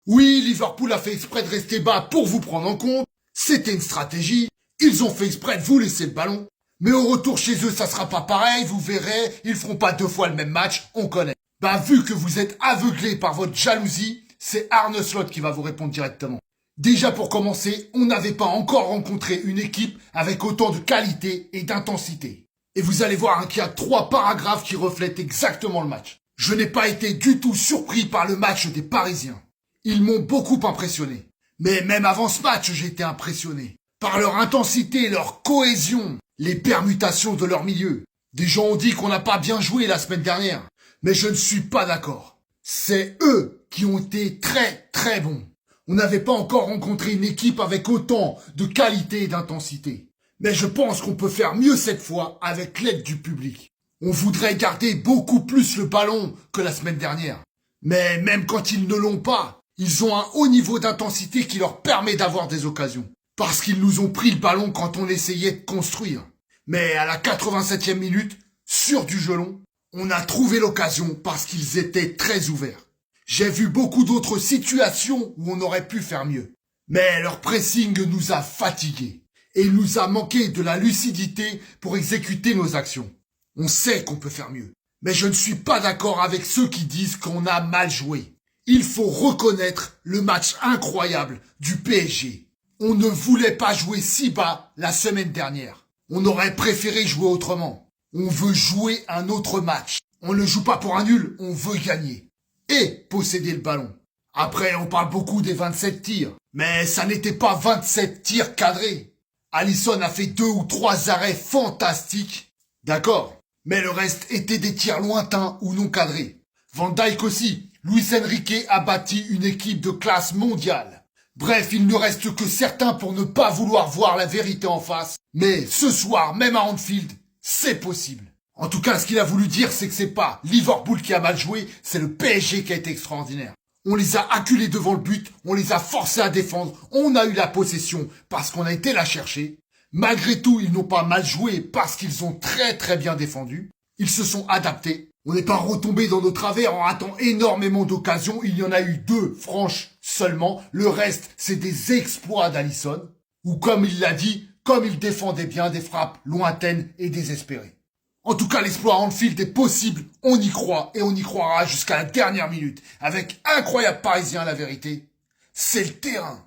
Oui, Liverpool a fait exprès de rester bas pour vous prendre en compte. C'était une stratégie. Ils ont fait exprès de vous laisser le ballon. Mais au retour chez eux, ça sera pas pareil, vous verrez. Ils feront pas deux fois le même match, on connaît. Bah, vu que vous êtes aveuglés par votre jalousie, c'est Arne Slot qui va vous répondre directement. Déjà pour commencer, on n'avait pas encore rencontré une équipe avec autant de qualité et d'intensité. Et vous allez voir qu'il y a 3 paragraphes qui reflètent exactement le match. Je n'ai pas été du tout surpris par le match des Parisiens. Ils m'ont beaucoup impressionné. Mais même avant ce match, j'ai été impressionné. Par leur intensité, leur cohésion, les permutations de leur milieu. Des gens ont dit qu'on n'a pas bien joué la semaine dernière. Mais je ne suis pas d'accord. C'est eux qui ont été très très bons. On n'avait pas encore rencontré une équipe avec autant de qualité et d'intensité. Mais je pense qu'on peut faire mieux cette fois avec l'aide du public. On voudrait garder beaucoup plus le ballon que la semaine dernière. Mais même quand ils ne l'ont pas, ils ont un haut niveau d'intensité qui leur permet d'avoir des occasions. Parce qu'ils nous ont pris le ballon quand on essayait de construire. Mais à la 87e minute, sur du gelon, on a trouvé l'occasion parce qu'ils étaient très ouverts. J'ai vu beaucoup d'autres situations où on aurait pu faire mieux. Mais leur pressing nous a fatigués. Et il nous a manqué de la lucidité pour exécuter nos actions. On sait qu'on peut faire mieux. Mais je ne suis pas d'accord avec ceux qui disent qu'on a mal joué. Il faut reconnaître le match incroyable du PSG. On ne voulait pas jouer si bas la semaine dernière. On aurait préféré jouer autrement. On veut jouer un autre match. On ne joue pas pour un nul, on veut gagner. Et posséder le ballon. Après, on parle beaucoup des 27 tirs. Mais ça n'était pas 27 tirs cadrés. Alisson a fait 2 ou 3 arrêts fantastiques. D'accord. Mais le reste était des tirs lointains ou non cadrés. Van Dijk aussi. Luis Enrique a bâti une équipe de classe mondiale. Bref, il ne reste que certains pour ne pas vouloir voir la vérité en face. Mais ce soir, même à Anfield, c'est possible. En tout cas, ce qu'il a voulu dire, c'est que c'est pas Liverpool qui a mal joué, c'est le PSG qui a été extraordinaire. On les a acculés devant le but, on les a forcés à défendre, on a eu la possession parce qu'on a été la chercher. Malgré tout, ils n'ont pas mal joué parce qu'ils ont très très bien défendu. Ils se sont adaptés. On n'est pas retombé dans nos travers en ratant énormément d'occasions. Il y en a eu 2 franches seulement. Le reste, c'est des exploits d'Alisson. Ou comme il l'a dit, comme il défendait bien des frappes lointaines et désespérées. En tout cas, l'exploit à Anfield est possible, on y croit et on y croira jusqu'à la dernière minute. Avec incroyable parisien, la vérité, c'est le terrain.